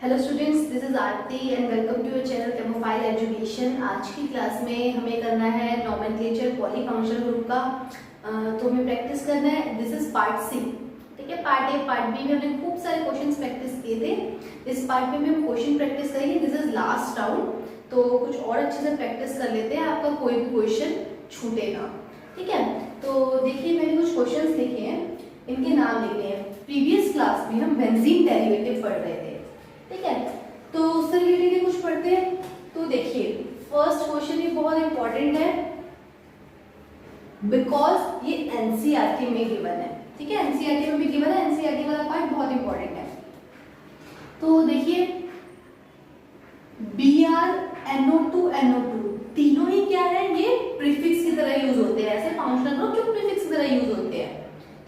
Hello students, this is Aarti and welcome to your channel Chemophile Education. आज की class में हमें करना है नॉमेनक्लेचर पॉलीफंक्शनल ग्रुप का। तो हमें प्रैक्टिस करना है। This is part C. ठीक है, पार्ट ए पार्ट बी में हमने खूब सारे क्वेश्चंस प्रैक्टिस किए थे। इस पार्ट में हम क्वेश्चन प्रैक्टिस करेंगे। दिस इज लास्ट राउंड, तो कुछ और अच्छे से प्रैक्टिस कर लेते हैं, आपका कोई भी क्वेश्चन छूटेगा। ठीक है, तो देखिए मैंने कुछ क्वेश्चंस लिखे हैं, इनके नाम लिखे हैं। प्रीवियस क्लास में हम बेंजीन डेरिवेटिव पढ़ रहे थे। ठीक है, तो उससे रिलेटेड कुछ पढ़ते हैं। तो देखिए फर्स्ट क्वेश्चन ये बहुत इंपॉर्टेंट है बिकॉज ये एनसीईआरटी में गिवन है। ठीक है, एनसीईआरटी में भी गिवन है, एनसीईआरटी वाला पार्ट बहुत इंपॉर्टेंट है। तो देखिए BrNO2 NO2 तीनों ही क्या है, ये प्रीफिक्स की तरह यूज होते हैं। ऐसे फंक्शनल ग्रुप जो प्रीफिक्स की तरह यूज होते हैं।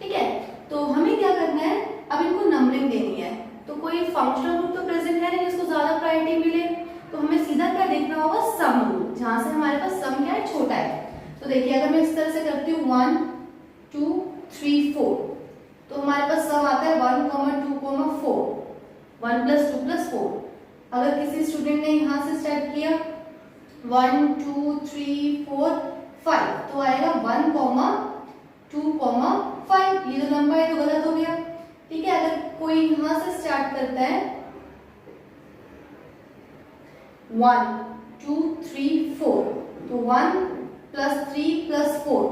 ठीक है, तो हमें क्या करना है, अब इनको नंबरिंग देनी है। तो कोई फंक्शनल ग्रुप तो प्रेजेंट है नहीं जिसको ज्यादा प्रायोरिटी मिले, तो हमें सीधा क्या देखना होगा, सम रूल, जहां से हमारे पास सम क्या है, छोटा है। तो देखिए अगर मैं इस तरह से करती हूँ 1 2 3 4, तो हमारे पास सम आता है 1 2 4, 1 + 2 + 4। अगर किसी स्टूडेंट ने यहां से स्टार्ट किया 1 2 3 4 5, तो आएगा 1 2 5। ये जो नंबर है तो गलत हो गया। ठीक है, अगर कोई यहां से स्टार्ट करता है 1 2 3 4, तो 1 + 3 + 4,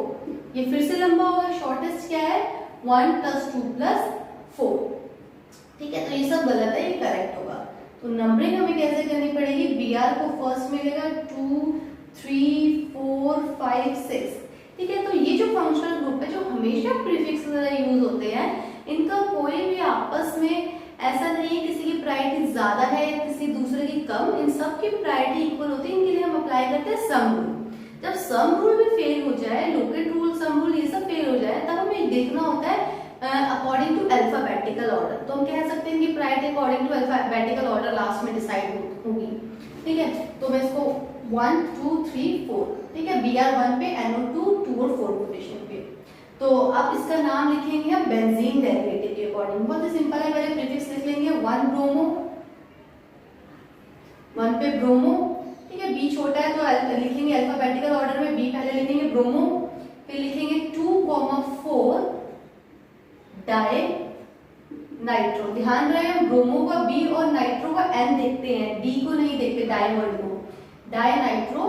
ये फिर से लंबा होगा। शॉर्टेस्ट क्या है, 1 + 2 + 4। ठीक है, तो ये सब गलत है, ये करेक्ट होगा। तो नंबरिंग हमें कैसे करनी पड़ेगी, BR को फर्स्ट मिलेगा 2 3 4 5 6। ठीक है, तो ये जो फंक्शनल ग्रुप है जो हमेशा प्रीफिक्स वगैरह यूज होते हैं, इनका कोई भी आपस में ऐसा नहीं है किसी की प्रायोरिटी ज्यादा है किसी दूसरे की कम, इन सब की प्रायोरिटी इक्वल होती है। इनके लिए हम अप्लाई करते हैं सम रूल। जब सम रूल भी फेल हो जाए, लोकेट रूल, सम रूल, ये सब फेल हो जाए, तब हमें देखना होता है अकॉर्डिंग टू अल्फाबेटिकल ऑर्डर। तो हम कह सकते हैं कि priority according to alphabetical order last में डिसाइड होगी। ठीक है, तो मैं इसको 1 2 3 4, ठीक है, BR 1 पे, NO2 2 और 4 पोजीशन पे। तो अब इसका नाम लिखेंगे हम बेंजीन डेरिवेटिव के अकॉर्डिंग। बहुत ही सिंपल है, पहले प्रीफिक्स लिख लेंगे 1 ब्रोमो, 1 पे ब्रोमो। ठीक है, B छोटा है तो लिखेंगे अल्फाबेटिकल ऑर्डर में, B पहले लिखेंगे ब्रोमो, फिर लिखेंगे 2 4 डाई नाइट्रो। ध्यान रहे हम ब्रोमो का B और नाइट्रो का N देखते हैं, D को नहीं देखते, डाई वर्ड को, डाई नाइट्रो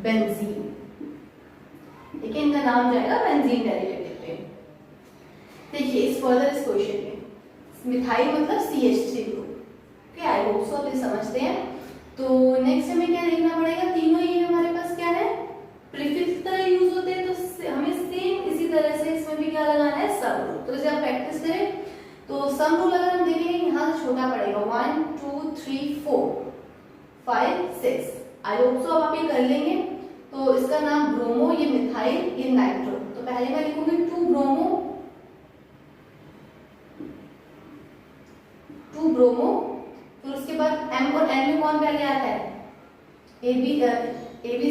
बेंजीन। ठीक है, इनका नाम जाएगा बेंजीन डेरिवेटिव पे। देखिए इस क्वेश्चन में मिथाइल मतलब CH3 group. Okay, I hope सो आप ये समझते हैं। तो नेक्स्ट हमें क्या देखना पड़ेगा, तीनों ही हमारे पास क्या है, प्रीफिक्स की तरह यूज होते हैं, तो हमें सेम इसी तरह से इसमें भी क्या लगाना है, सम रूल। तो जैसे आप प्रैक्टिस करें तो सम रूल अगर हम देखेंगे यहाँ से छोटा पड़ेगा 1 2 3 4 5 6। आई होप सो आप ये कर लेंगे। तो इसका नाम ब्रोमो, ये मिथाइल, ये नाइट्रो। तो पहले मैं लिखूंगी 2 ब्रोमो, फिर उसके बाद M और N में कौन पहले आता है, A B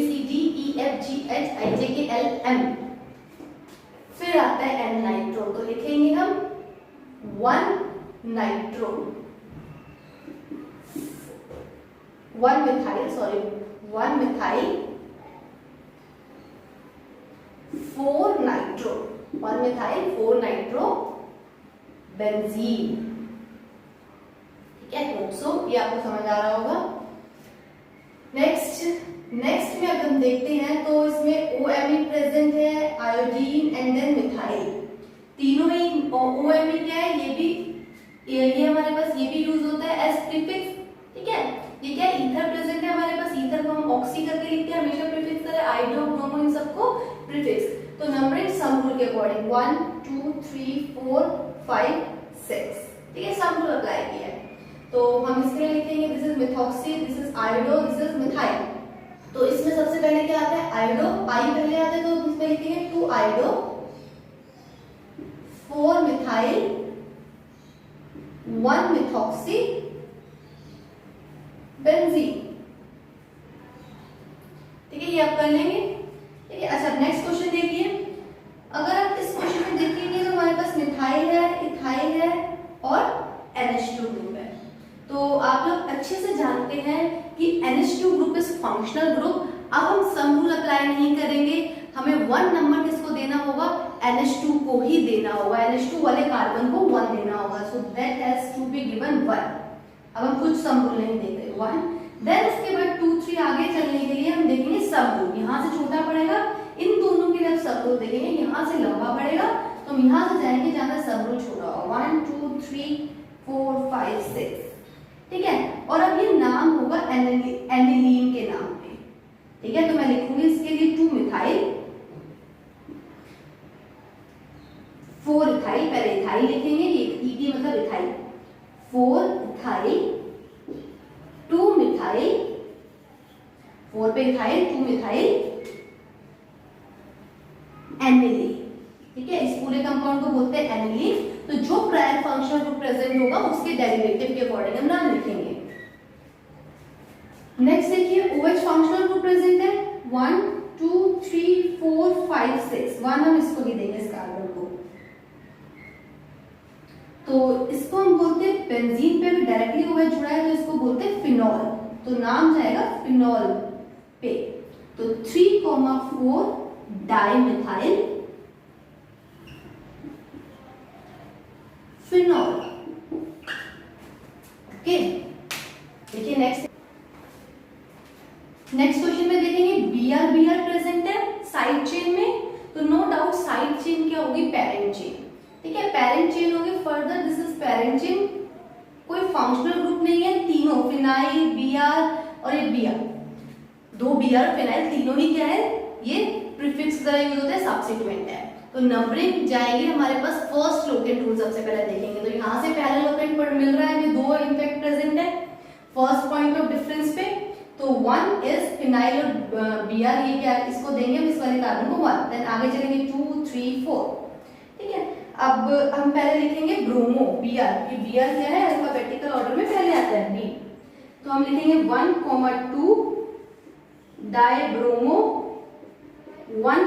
C D E F G H I J K L M, फिर आता है N नाइट्रो। तो लिखेंगे हम 1 nitro, 1 methyl 4 nitro, 1 methyl 4 nitro benzene. ठीक है, होप सो ये आपको समझ आ रहा होगा। नेक्स्ट में अगर हम देखते हैं तो इसमें OMe प्रेजेंट है, आयोडीन एंड देन मिथाइल। तीनों ही OMe क्या है, ये हमारे पास ये भी यूज होता है एज प्रीफिक्स। ठीक है, ये क्या है, ईथर प्रेजेंट है हमारे पास, ईथर को हम ऑक्सी करके लिखते हैं हमेशा प्रीफिक्स तरह, आयोडो ब्रोमो इन सबको प्रीफिक्स। तो नंबरिंग सम रूल के अकॉर्डिंग 1 2 3 4 5 6। ठीक है, सम रूल अप्लाई किया है। तो हम इसके लिए लिखेंगे this is methoxy, this is iodo, this is methyl. तो इसमें सबसे पहले क्या आता है, आयोडो, आई पहले आता है, तो इसमें लिखेंगे 2 आयोडो 4 मिथाइल 1 मिथॉक्सी बेंजीन। ठीक है, ये आप कर लेंगे। ठीक है, अच्छा नेक्स्ट क्वेश्चन देखिए। अगर आप इस क्वेश्चन में देखेंगे तो हमारे पास मिथाइल है, इथाइल है और NH2 ग्रुप है। अच्छे से जानते हैं कि NH2 group is functional group. अब हम सम रूल अप्लाई नहीं करेंगे, हमें 1 नंबर किसको देना होगा, NH2 को ही देना होगा, NH2 वाले कार्बन को 1 देना होगा। So that has to be given 1। अब हम कुछ सम रूल नहीं देते, 1। देन उसके बाद 2 3 आगे चलने के लिए हम देखेंगे सम रूल। यहाँ से छोटा पड़ेगा, इन दोनों के लिए सम रूल देखेंगे, यहाँ से लंबा पड़ेगा तो हम यहाँ से जाएंगे जहाँ से सम रूल छोटा होगा। 1 2 3 4 5 6, ठीक है। और अब ये नाम होगा एनिलीन के नाम पे, ठीक है। तो मैं लिखूंगी इसके लिए 2 मिथाइल 4 इथाइल, पहले इथाइल लिखेंगे, ईटी मतलब इथाइल, 4 इथाइल 2 मिथाइल, 4 पे इथाइल 2 मिथाइल एनिलीन, ठीक है। इस पूरे कंपाउंड को बोलते हैं एनिलीन। तो जो प्रायर फंक्शनल ग्रुप प्रेजेंट होगा उसके डेरिवेटिव के अकॉर्डिंग हम नाम लिखेंगे। नेक्स्ट देखिए OH फंक्शनल ग्रुप प्रेजेंट है 1 2 3 4 5 6, 1 हम इसको भी देंगे इस कार्बन को। तो इसको हम बोलते हैं बेंजीन पे भी डायरेक्टली OH जुड़ा है तो इसको बोलते हैं फिनॉल, तो नाम जाएगा फिनॉल पे। तो 3,4 डाइमिथाइल फिनॉल, ओके। देखिए नेक्स्ट क्वेश्चन में देखेंगे Br प्रेजेंट है साइड चेन में, तो नो डाउट साइड चेन क्या होगी, पेरेंट चेन, ठीक है। पेरेंट चेन होगी, further this is parent chain, कोई फंक्शनल ग्रुप नहीं है, तीनों फिनाइल Br और ये Br, 2 Br फिनाइल तीनों ही क्या है, ये प्रीफिक्स तरह यूज होता है, सब्स्टिट्यूएंट है। तो नंबरिंग जाएंगे हमारे पास फर्स्ट लोकेंट रूल सबसे पहले देखेंगे। तो यहाँ से पहला लोकेंट पर मिल रहा है, 2 इनफेक्ट प्रेजेंट है फर्स्ट पॉइंट ऑफ डिफरेंस पे। तो 1 इज फिनाइल और Br, ये क्या है, इसको देंगे हम इस वाले कार्बन को 1। देन आगे चलेंगे 2 3 4, ठीक है। अब हम पहले लिखेंगे ब्रोमो Br, ये Br क्या है, अल्फाबेटिकल ऑर्डर में पहले आता है B। तो हम लिखेंगे 1,2 डाइब्रोमो 1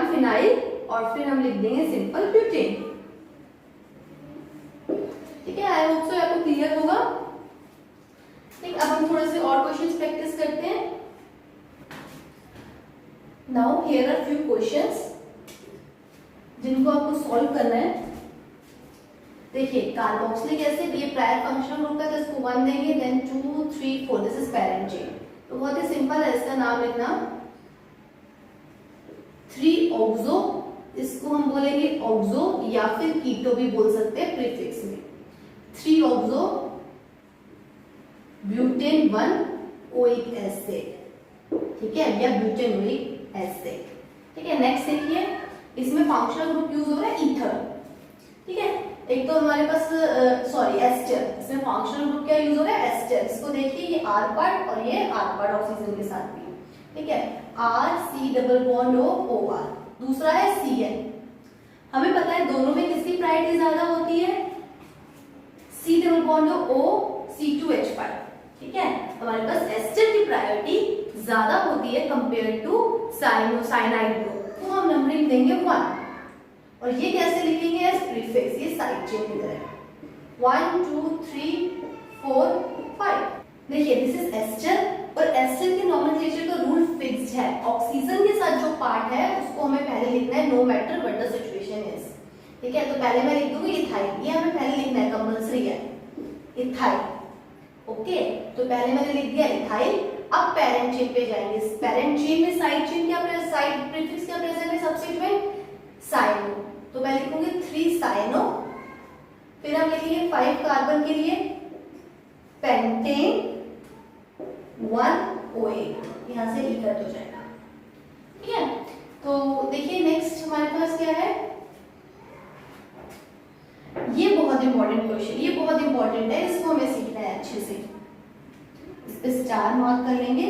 फिनाइल और फिर हम लिख देंगे सिंपल ब्यूटेन, ठीक है। आई होप सो आपको क्लियर होगा, ठीक। अब हम थोड़े से और क्वेश्चंस प्रैक्टिस करते हैं। Now here are few questions जिनको आपको सॉल्व करना है। देखिए कार्बोक्सिलिक एसिड, ये प्रायर फंक्शनल ग्रुप है तो इसको 1 देंगे, then 2 3 4, this is parent chain. तो बहुत ही सिंपल है, इसका नाम लिखना 3 ऑक्सो, इसको हम बोलेंगे ऑक्सो या फिर कीटो भी बोल सकते हैं प्रीफिक्स में। 3 ऑक्सो ब्यूटेन 1 ओइक एसिड, ठीक है, या ब्यूटेनोइक एसिड, ठीक है। नेक्स्ट देखिए इसमें फंक्शनल ग्रुप यूज हो रहा है ईथर, ठीक है। एक तो हमारे पास एस्टर, इसमें फंक्शनल ग्रुप क्या यूज हो रहा है, एस्टर। इसको देखिए ये R पार्ट और ये R पार्ट ऑक्सीजन के साथ भी, ठीक है। RC डबल बॉन्ड OR, दूसरा है Cn। हमें पता है दोनों में किसकी प्रायोरिटी ज्यादा होती है, C double bond O C2H5, ठीक है। हमारे पास एस्टर की प्रायोरिटी ज्यादा होती है कंपेयर टू साइनाइड ग्रुप, तो हम नंबरिंग देंगे 1। और ये कैसे लिखेंगे एज प्रीफिक्स, ये साइड चेन की तरह 1 2 3 4 5। देखिए दिस इज एस्टर, और एस्टर के नॉमेनक्लेचर का रूल फिक्स्ड है। ऑक्सीजन के साथ जो पार्ट है उसको हमें पहले लिखना है no matter what the situation is, ठीक है। तो पहले मैं लिख दूंगी इथाइल, ये हमें पहले लिखना है, कंपल्सरी है इथाइल, ओके। तो पहले मैंने लिख दिया इथाइल। अब पेरेंट चेन पे जाएंगे, पेरेंट चेन में साइड चेन क्या, साइड प्रीफिक्स क्या प्रेजेंट है, सब्स्टिट्यूएंट साइनो। तो मैं लिखूंगी 3 साइनो, फिर हम लिखेंगे 5 कार्बन के लिए पेंटेन 1 OA, यहां से ई कट हो जाएगा, ठीक है। तो देखिए नेक्स्ट हमारे पास क्या है, ये बहुत इंपॉर्टेंट क्वेश्चन, ये बहुत इंपॉर्टेंट है, इसको हमें सीखना है अच्छे से। इस पे स्टार मार्क कर लेंगे।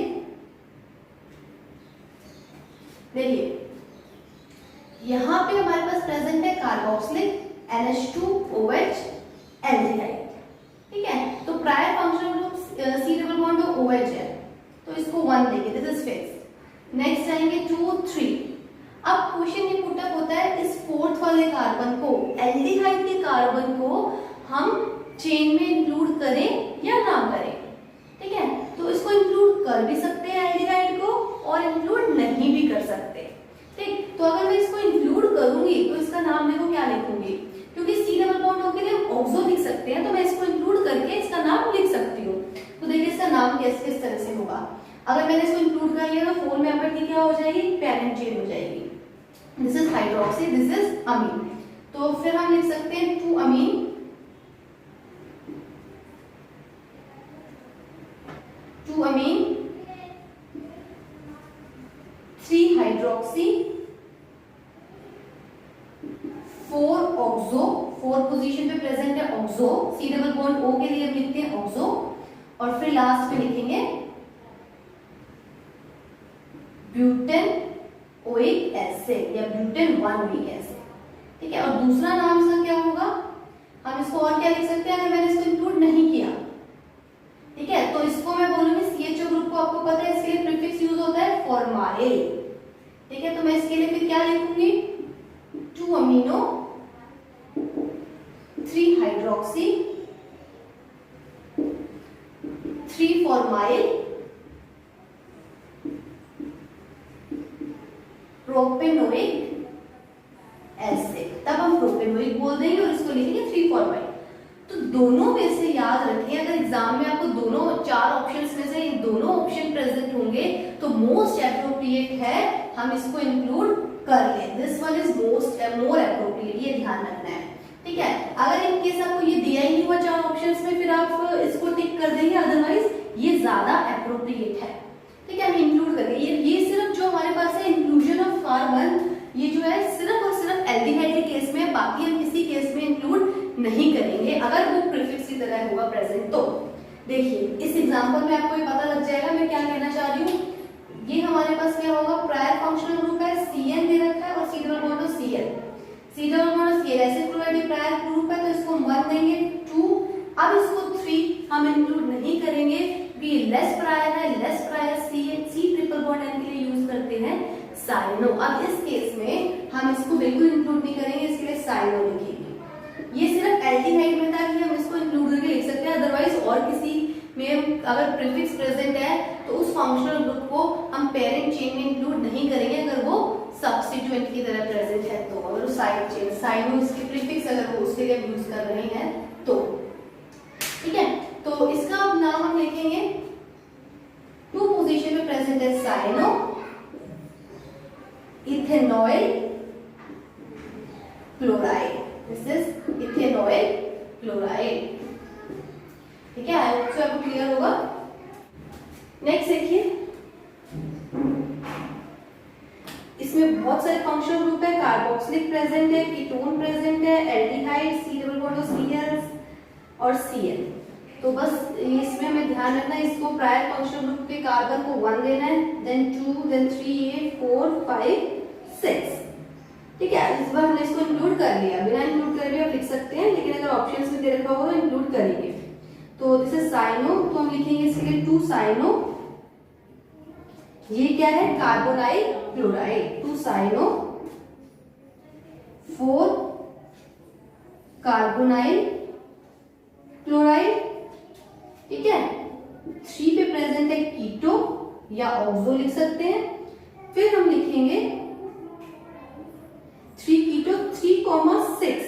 देखिए यहां पे हमारे पास प्रेजेंट है कार्बोक्सिलिक NH2OH एल्डिहाइड, ठीक है। तो prior functional group C double bond OH है, तो इसको 1 देंगे, दिस इज फिक्स्ड। नेक्स्ट आएंगे 2 3। अब क्वेश्चन ये पुट अप होता है, इस 4th वाले कार्बन को, एल्डिहाइड के कार्बन को हम चेन में इंक्लूड करें या ना करें। ठीक है, तो इसको इंक्लूड कर भी सकते हैं एल्डिहाइड को और इंक्लूड नहीं भी कर सकते। ठीक, तो अगर मैं इसको इंक्लूड करूंगी तो इसका नाम देखो क्या लिखूंगी, क्योंकि सी डबल बॉन्ड O के लिए हम ऑक्सो लिख सकते हैं, तो मैं इसको इंक्लूड करके इसका नाम लिख सकती हूँ। तो देखिए इसका नाम किस तरह से होगा। अगर मैंने इसको इंक्लूड कर लिया तो 4 मेंबर की क्या हो जाएगी, पेरेंट चेन हो जाएगी। This is hydroxy, this is amine. तो फिर हम लिख सकते हैं 2 amine, 2 amine, 3 hydroxy, 4 oxo, 4 position पे प्रेजेंट है oxo, C double bond O के लिए हम लिखते हैं ऑक्सो, और फिर लास्ट में लिखेंगे ब्यूटेन ओइक एसिड या ब्यूटेन 1 ओइक एसिड। ठीक है, और दूसरा नाम इसका क्या होगा, हम इसको और क्या लिख सकते हैं अगर मैंने इसको इंक्लूड नहीं किया। ठीक है, तो इसको मैं बोलूंगी CHO ग्रुप को, आपको पता है इसके लिए प्रीफिक्स यूज होता है फॉर्माइल। ठीक है, तो मैं इसके लिए फिर क्या लिखूंगी, 2 amino, 3 hydroxy, 3 formyl, propanoic acid, तब हम प्रोपेनोइक बोल देंगे और इसको लिखेंगे 3 फॉर्माइल। तो दोनों में से याद रखें, अगर एग्जाम में आपको दोनों 4 ऑप्शंस में से दोनों ऑप्शन प्रेजेंट होंगे तो मोस्ट एप्रोप्रिएट है हम इसको इंक्लूड कर लें। This one is more appropriate, ये ध्यान रखना है। ठीक है, अगर इन केस आपको ये दिया ही नहीं हुआ 4 ऑप्शंस में, फिर आप इसको टिक कर देंगे, अदरवाइज ये ज्यादा एप्रोप्रिएट है। ठीक है, हम इंक्लूड करेंगे, ये सिर्फ जो हमारे पास है इंक्लूजन ऑफ कार्बन, ये जो है सिर्फ और सिर्फ एल्डिहाइड के केस में, बाकी हम किसी केस में इंक्लूड नहीं करेंगे अगर वो प्रीफिक्स की तरह होगा प्रेजेंट। तो देखिए इस एग्जांपल में आपको ये पता लग जाएगा मैं क्या कहना चाह रही हूँ। ये हमारे पास क्या होगा, प्रायर फंक्शनल ग्रुप है, CN दे रखा है और C double bond Cl, C double bond Cl acid chloride prior group है, तो इसको हम 1 देंगे, 2, अब इसको 3 हम इंक्लूड नहीं करेंगे, भी लेस प्रायर है, less prior C triple bond N के लिए यूज करते हैं साइनो। अब इस केस में हम इसको बिल्कुल इंक्लूड नहीं करेंगे, इसके लिए साइनो लिखेंगे। ये सिर्फ एल्डिहाइड में था कि हम इसको इंक्लूड करके लिख सकते हैं, अदरवाइज और किसी में अगर प्रीफिक्स प्रेजेंट है तो उस फंक्शनल ग्रुप को हम पेरेंट चेन में इंक्लूड नहीं करेंगे अगर वो सब्स्टिट्यूएंट की तरह प्रेजेंट है। तो अगर वो साइड चेन साइनो इसके प्रीफिक्स अगर वो उसके लिए यूज कर रहे हैं तो ठीक है, तो इसका नाम हम लिखेंगे 2 पोजीशन में प्रेजेंट है cyano, ethanoyl chloride, this is ethanoyl chloride. ठीक है, आई होप सो आपको क्लियर होगा। नेक्स्ट देखिए, इसमें बहुत सारे फंक्शनल ग्रुप है, कार्बोक्सिलिक प्रेजेंट है, कीटोन प्रेजेंट है, aldehyde, C double bond Cl और Cl। तो बस इसमें हमें ध्यान रखना है, इसको प्रायर फंक्शनल ग्रुप के कार्बन को 1 देना है, देन 2, देन 3, 4, 5, 6। ठीक है, इस बार हमने इसको इंक्लूड कर लिया, बिना इंक्लूड कर भी आप लिख सकते हैं, लेकिन अगर ऑप्शंस में दे रखा होगा तो इंक्लूड करेंगे। तो दिस इज साइनो, तो हम लिखेंगे इसके लिए 2 साइनो, ये क्या है carbonyl chloride, 2 cyano, 4 carbonyl chloride. ठीक है, 3 पे प्रेजेंट है कीटो या ऑक्सो लिख सकते हैं, फिर हम लिखेंगे 3 कीटो 3,6,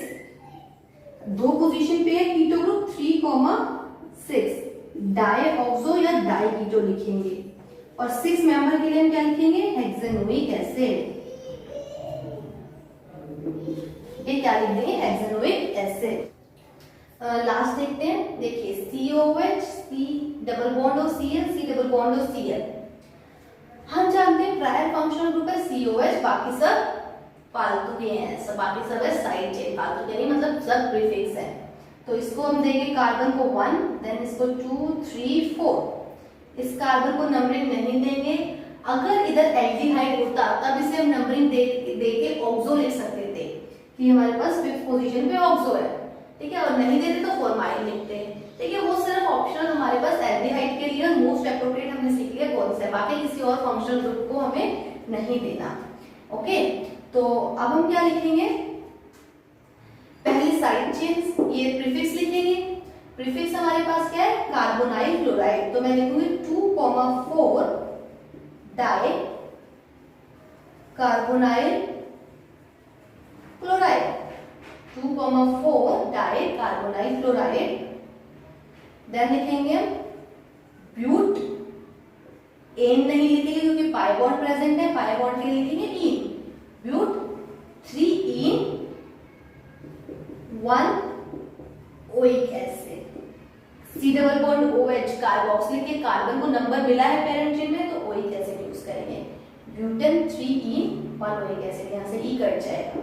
2 पोजीशन पे है कीटो ग्रुप 3,6, डाई ऑक्सो या डाई कीटो लिखेंगे, और 6 मेंबर के लिए हम क्या लिखेंगे, हेक्सेनोइक एसिड। ये क्या लिख देंगे, हेक्सेनोइक एसिड। लास्ट देखते हैं, देखिए COH, C डबल बॉन्ड और Cl, C डबल बॉन्ड और Cl। हम जानते हैं प्रायर फंक्शनल ग्रुप है COH, बाकी सब फालतू के हैं, सब बाकी सब है साइड चेन, फालतू के नहीं मतलब सब प्रीफिक्स है। तो इसको हम देंगे कार्बन को 1, देन इसको 2, 3, 4। इस कार्बन को नंबरिंग नहीं देंगे, अगर इधर एल्डिहाइड होता तब इसे हम नंबरिंग दे के ऑक्सो लिख सकते थे कि हमारे पास 5th पोजीशन पे ऑक्सो है। ठीक है, और नहीं देते तो फॉर्माइल लिखते हैं। ठीक है, वो सिर्फ ऑप्शनल हमारे पास एल्डिहाइड के लिए मोस्ट एप्रोप्रिएट हमने सीख लिया कौन सा है, बाकी किसी और फंक्शनल ग्रुप को हमें नहीं देना। ओके, तो अब हम क्या लिखेंगे, पहली साइड चेन, ये प्रीफिक्स लिखेंगे। प्रीफिक्स हमारे पास क्या है, कार्बोनाइल क्लोराइड, तो मैं लिखूंगी 2,4 di carbonyl chloride, 2,4 di carbonyl chloride. Then लिखेंगे हम ब्यूट, एन नहीं लिखेंगे क्योंकि पाई बॉन्ड प्रेजेंट है, पाई बॉन्ड के लिए लिखेंगे ene, but 3 ene 1 oic acid, C double bond OH carboxylic के कार्बन को नंबर मिला है पेरेंट चेन में तो ओइक एसिड यूज करेंगे, ब्यूटेन 3 इन 1 ओइक एसिड, यहां से ई कट जाएगा।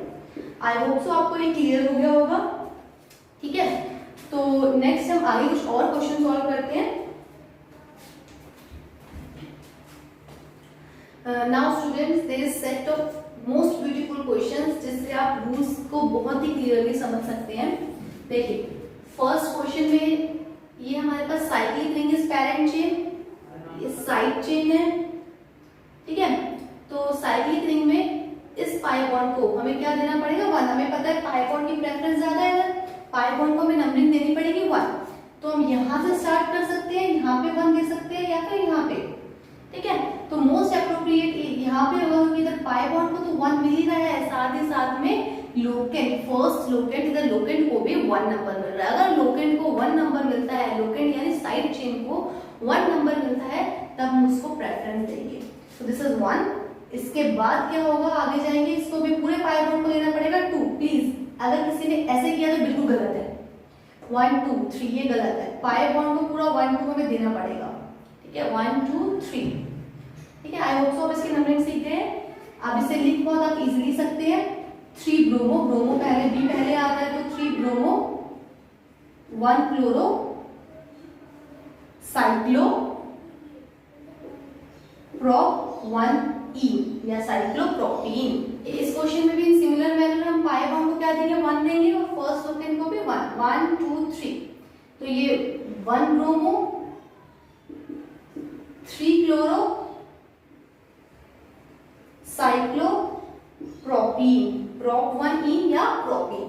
आई होप सो आपको ये क्लियर हो गया होगा, ठीक है। तो नेक्स्ट हम आगे कुछ और क्वेश्चन सॉल्व करते हैं। Now students, there is set of most beautiful questions जिससे आप रूल्स को बहुत ही क्लियरली समझ सकते हैं। देखिए फर्स्ट क्वेश्चन में ये हमारे पास cyclic ring is parent chain, ये साइड चेन है, ठीक है। तो साइक्लिक रिंग में इस पाई बॉन्ड को हमें क्या देना पड़ेगा, 1। हमें पता है पाई बॉन्ड की प्रेफरेंस ज्यादा है, पाई बॉन्ड को हमें नंबरिंग देनी पड़ेगी 1। तो हम यहाँ से स्टार्ट कर सकते हैं, यहाँ पे 1 दे सकते हैं या फिर यहाँ पे, ठीक है। तो मोस्ट अप्रोप्रिएट यहाँ पे होगा क्योंकि इधर पाई बॉन्ड को तो 1 मिल ही रहा है, साथ ही साथ में लोकेंट, फर्स्ट लोकेंट, इधर लोकेंट को भी 1 नंबर मिल रहा है। अगर लोकेंट को 1 नंबर मिलता है, लोकेंट यानी साइड चेन को 1 नंबर मिलता है, तब हम उसको प्रेफरेंस देंगे। तो दिस इज 1। इसके बाद क्या होगा, आगे जाएंगे, इसको भी पूरे पाई बॉन्ड को लेना पड़ेगा 2। प्लीज अगर किसी ने ऐसे किया तो बिल्कुल गलत है, 1 2 3 ये गलत है, पाई बॉन्ड को पूरा 1 2 हमें देना पड़ेगा, ठीक है, 1 2 3, ठीक है। आई होप सो आप इसकी नंबरिंग सीख गए। आप इसे लिख बहुत आप इजीली सकते हैं। 3 ब्रोमो, ब्रोमो पहले बी पहले आता है तो 3 ब्रोमो 1 क्लोरो साइक्लो प्रोप 1 ई या साइक्लोप्रोपीन। इस क्वेश्चन में भी सिमिलर मैनर हम पाई बॉन्ड को क्या देंगे, 1 देंगे और फर्स्ट लोकेंट को भी 1 1 2 3। तो ये 1 ब्रोमो 3 क्लोरो साइक्लोप्रोपीन, प्रोप 1 इन या प्रोपीन।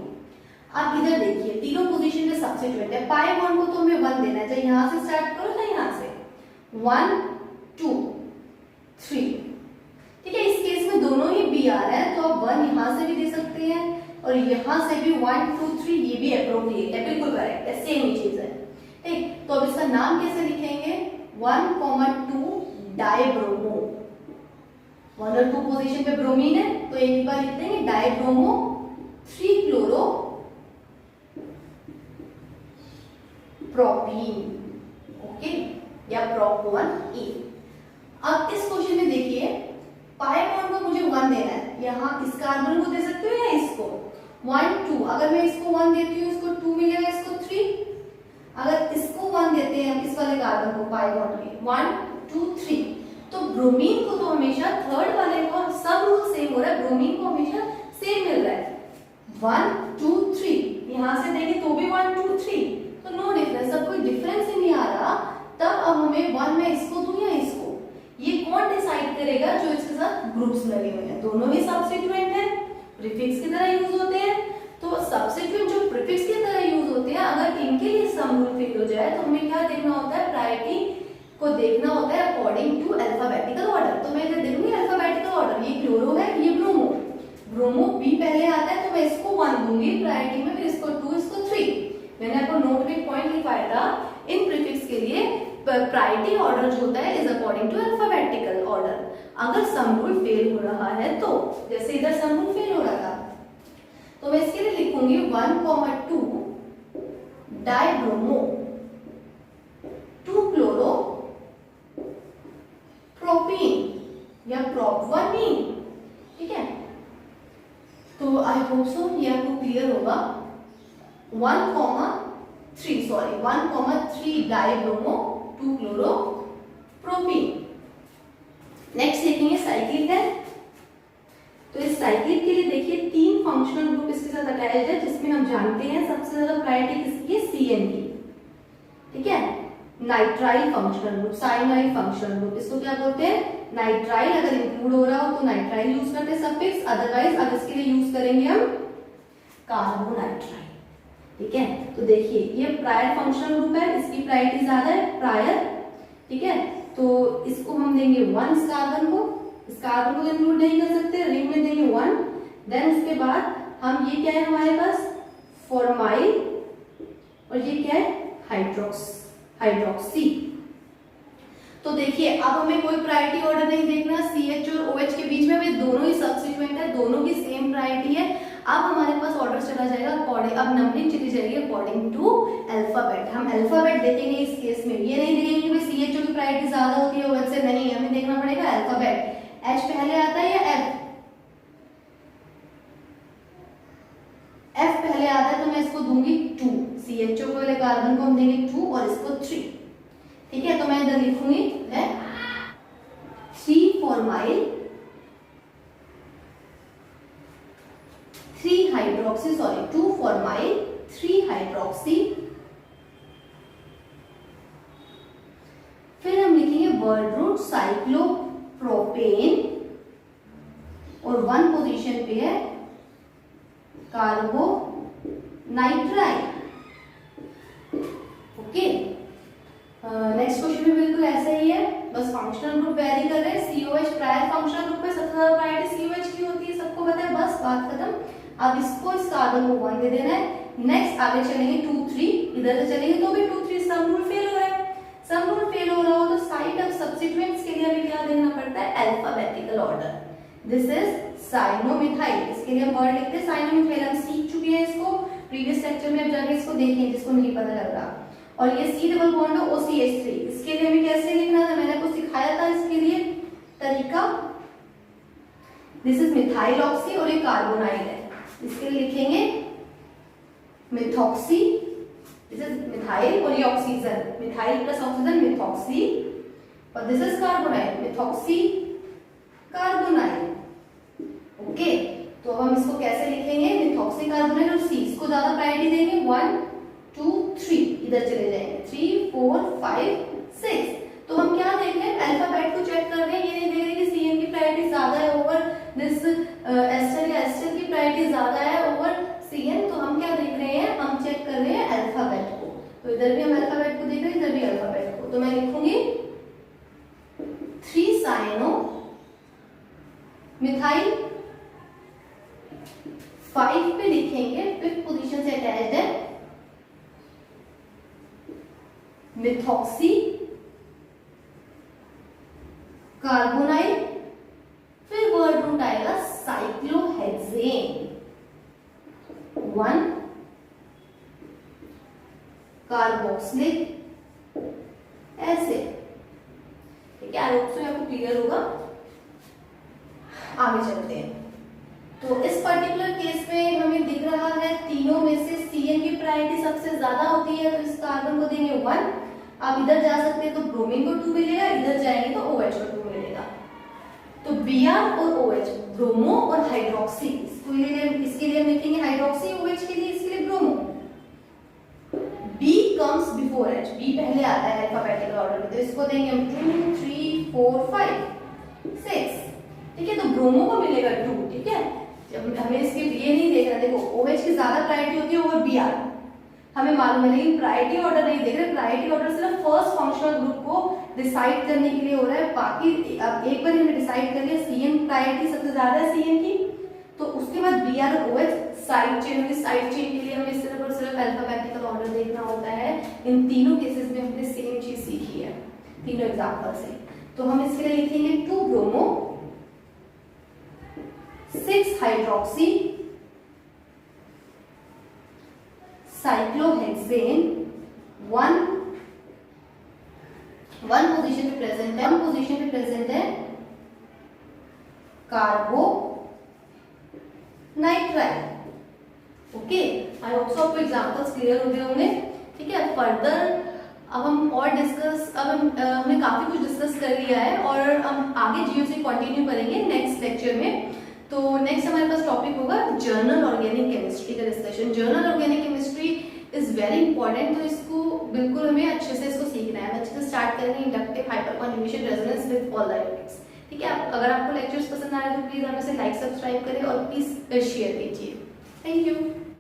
अब इधर देखिए तीनों पोजीशन पे सब्स्टिट्यूएंट है, पाई बॉन्ड को तो हमें 1 देना है, चाहे यहां से स्टार्ट करो चाहे यहां से, 1 2 3, ठीक है। इस केस में दोनों ही बी आ रहा है तो आप 1 यहां से भी दे सकते हैं और यहां से भी 1 2 3, ये भी एप्रोप्रिएट है, बिल्कुल करेक्ट है, सेम ही चीज है, ठीक। तो अब इसका नाम कैसे लिखेंगे, 1,2 डाइब्रोमो, 1 और 2 पोजीशन पे ब्रोमीन है तो एक बार लिख देंगे डाइब्रोमो 3 क्लोरो प्रोपीन, ओके, या प्रोप 1 ई। अब इस क्वेश्चन में देखिए पाई बॉन्ड को मुझे 1 देना है, यहाँ इस कार्बन को दे सकते हो या इसको 1 2, अगर मैं इसको 1 देती हूँ इसको 2 मिलेगा, इसको 3। अगर इसको 1 देते हैं इस वाले कार्बन को पाई बॉन्ड में 1 2 3, तो ब्रोमीन को तो हमेशा थर्ड वाले को सब रूल सेम हो रहा है, ब्रोमीन को हमेशा सेम मिल रहा है 1 2 3, यहां से देंगे तो भी 1 2 3, तो नो डिफरेंस, सब कोई डिफरेंस ही नहीं आ रहा। तब अब हमें 1 में इसको दूं या इसको, ये कौन डिसाइड करेगा, जो इसके साथ ग्रुप्स लगे हुए हैं, दोनों ही सब्स्टिट्यूएंट है, प्रीफिक्स की तरह यूज होते हैं। तो सब्स्टिट्यूएंट जो प्रीफिक्स की तरह यूज होते हैं, अगर इनके लिए सम रूल फेल हो जाए तो हमें क्या देखना होता है, प्रायोरिटी को देखना होता है अकॉर्डिंग टू अल्फाबेटिकल ऑर्डर। तो मैं इधर देखूंगी अल्फाबेटिकल ऑर्डर, ये क्लोरो है ये ब्रोमो, ब्रोमो बी पहले आता है तो मैं इसको 1 दूंगी प्रायोरिटी में, फिर इसको 2 इसको 3। मैंने आपको नोट में पॉइंट लिखवाया था, इन प्रीफिक्स के लिए प्रायोरिटी ऑर्डर जो होता है is according to alphabetical order. अगर सम रूल फेल हो रहा है तो, जैसे इधर सम रूल फेल हो रहा था, तो मैं इसके लिए लिखूंगी 1,2 डाइब्रोमो 2 क्लोरो प्रोपीन या प्रोप 1 मीन, ठीक है। तो आई होप सो ये आपको क्लियर होगा। 1,3 डाइब्रोमो 2 क्लोरो प्रोपीन। नेक्स्ट देखेंगे साइक्लिक है, तो इस साइक्लिक के लिए देखिए 3 फंक्शनल ग्रुप इसके साथ अटैच्ड है, जिसमें हम जानते हैं सबसे ज्यादा प्रायोरिटी किसकी है, CN की, ठीक है। Nitrile functional group, cyanide functional group, इसको क्या बोलते हैं, नाइट्राइल। अगर इंक्लूड हो रहा हो तो नाइट्राइल यूज करते हैं सफिक्स, अदरवाइज अब इसके लिए यूज करेंगे हम कार्बोनाइट्राइल। ठीक है, तो देखिए ये प्रायर फंक्शनल ग्रुप है, इसकी प्रायोरिटी ज्यादा है प्रायर। ठीक है, तो इसको हम देंगे 1 इस कार्बन को, इस कार्बन को इंक्लूड नहीं कर सकते, रिंग में देंगे 1। देन उसके बाद हम ये क्या है हमारे पास फॉर्माइल, और ये क्या है हाइड्रोक्सी। तो देखिए अब हमें कोई प्रायोरिटी ऑर्डर नहीं देखना, CH और OH के बीच में, वे दोनों ही सब्स्टिट्यूएंट है, दोनों की सेम प्रायोरिटी है। अब हमारे पास ऑर्डर चला जाएगा अकॉर्डिंग, अब नंबरिंग चली जाएगी अकॉर्डिंग टू अल्फाबेट। हम अल्फाबेट देखेंगे इस केस में, ये नहीं देखेंगे कि भाई CHO की प्रायोरिटी ज्यादा होती है OH से, नहीं, हमें देखना पड़ेगा अल्फाबेट। H पहले आता है या F? F पहले आता है, तो मैं इसको दूंगी 2, CHO वाले कार्बन को हम देंगे 2 और इसको 3। ठीक है, तो मैं इधर लिखूंगी है 3 formyl 3 hydroxy, sorry 2 formyl 3 hydroxy. फिर हम लिखेंगे वर्ड रूट साइक्लोप्रोपेन, और 1 पोजीशन पे है कार्बोनाइट्राइल। ओके, नेक्स्ट क्वेश्चन में बिल्कुल ऐसा ही है, बस फंक्शनल ग्रुप वेरी कर रहे हैं। COH प्रायर फंक्शनल ग्रुप में सबसे ज्यादा प्रायोरिटी COH की होती है, सबको पता है, बस बात खत्म। अब इसको इस कार्बन को 1 दे देना है। नेक्स्ट आगे चलेंगे 2 3, इधर से चलेंगे तो भी 2 3 सम रूल फेल हो रहा है। सम रूल फेल हो रहा हो तो साइड ऑफ सब्स्टिट्यूएंट्स के लिए हमें क्या देना पड़ता है अल्फाबेटिकल ऑर्डर। दिस इज साइनोमिथाइल, इसके लिए हम वर्ड लिखते हैं साइनोमिथाइल, हम सीख चुके हैं इसको प्रीवियस लेक्चर में, अब जाके इसको देखें जिसको नहीं पता लग रहा। और ये C डबल बॉन्ड OCH3, इसके लिए हमें कैसे लिखना था, मैंने आपको सिखाया था इसके लिए तरीका। दिस इज मिथाइल ऑक्सी और ये कार्बोनाइल है, इसके लिए लिखेंगे मिथॉक्सी। दिस इज मिथाइल और ये oxygen, methyl plus oxygen methoxy, और this is carbonyl methoxy carbonyl. Okay, तो अब हम इसको कैसे लिखेंगे मिथॉक्सी कार्बोनाइल, और C इसको ज्यादा प्रायोरिटी देंगे 1 2 3, इधर चले जाएंगे 3 4 5 6। तो हम क्या देख रहे हैं अल्फाबेट को चेक कर रहे हैं, ये नहीं देख रहे कि CN की प्रायोरिटी ज्यादा है ओवर दिस एस्टर, या एस्टर की प्रायोरिटी ज्यादा है ओवर CN। तो हम क्या देख रहे हैं, हम चेक कर रहे हैं अल्फाबेट को। तो इधर भी हम अल्फाबेट को देख रहे हैं, इधर भी अल्फाबेट को। तो मैं लिखूंगी 3 साइनो मिथाइल, 5 पे लिखेंगे 5th पोजीशन से अटैच्ड है मिथॉक्सी कार्बोनाइल, फिर वर्ड रूट आएगा साइक्लोहेक्सेन 1 कार्बोक्सिलिक एसिड। ठीक है, आई होप सो आपको क्लियर होगा। आगे चलते हैं, तो इस पर्टिकुलर केस में हमें दिख रहा है तीनों में से CN की प्रायोरिटी सबसे ज्यादा होती है, तो इस कार्बन को देंगे 1। आप इधर जा सकते हैं तो ब्रोमीन को 2 मिलेगा, इधर जाएंगे तो OH को 2 मिलेगा। तो Br और OH ब्रोमो और हाइड्रोक्सी, इसके लिए हम लिखेंगे हाइड्रोक्सी, OH के लिए इसके लिए bromo. B comes before H, B पहले आता है अल्फाबेटिकल ऑर्डर में, तो इसको देंगे हम 2 3 4 5 6। ठीक है, तो ब्रोमो को मिलेगा 2। ठीक है, जब हमें इसके ये नहीं देखना, देखो OH की ज्यादा प्रायोरिटी होती है ओवर Br, हमें मालूम है, लेकिन प्रायोरिटी ऑर्डर नहीं देख रहे। प्रायोरिटी ऑर्डर सिर्फ फर्स्ट फंक्शनल ग्रुप को डिसाइड करने के लिए हो रहा है, बाकी अब एक बार हमने डिसाइड कर लिया CN प्रायोरिटी सबसे ज्यादा है CN की, तो उसके बाद Br और OH साइड चेन होगी। साइड चेन के लिए हमें सिर्फ और सिर्फ अल्फाबेटिकल ऑर्डर देखना होता है। इन तीनों केसेस में हमने सेम चीज सीखी है तीनों एग्जांपल से। तो हम इसके लिए लिखेंगे 2 ब्रोमो 6 हाइड्रोक्सी साइक्लोहेक्सेन 1 पोजीशन पे प्रेजेंट है, 1 पोजीशन पे प्रेजेंट है carbonitrile. Okay, I hope so आपको एग्जांपल्स क्लियर हो गए होंगे। ठीक है, फर्दर अब हम और डिस्कस, अब हमने काफी कुछ डिस्कस कर लिया है और हम आगे GOC कंटिन्यू करेंगे नेक्स्ट लेक्चर में। तो नेक्स्ट हमारे पास टॉपिक होगा जर्नल ऑर्गेनिक केमिस्ट्री का discussion. Journal organic chemistry is very important, तो इसको बिल्कुल हमें अच्छे से इसको सीखना है। अच्छे से स्टार्ट करेंगे inductive hyper conjugation resonance with all dynamics. ठीक है, अगर आपको लेक्चर्स पसंद आए तो प्लीज आप इसे लाइक सब्सक्राइब करें और प्लीज शेयर कीजिए। Thank you.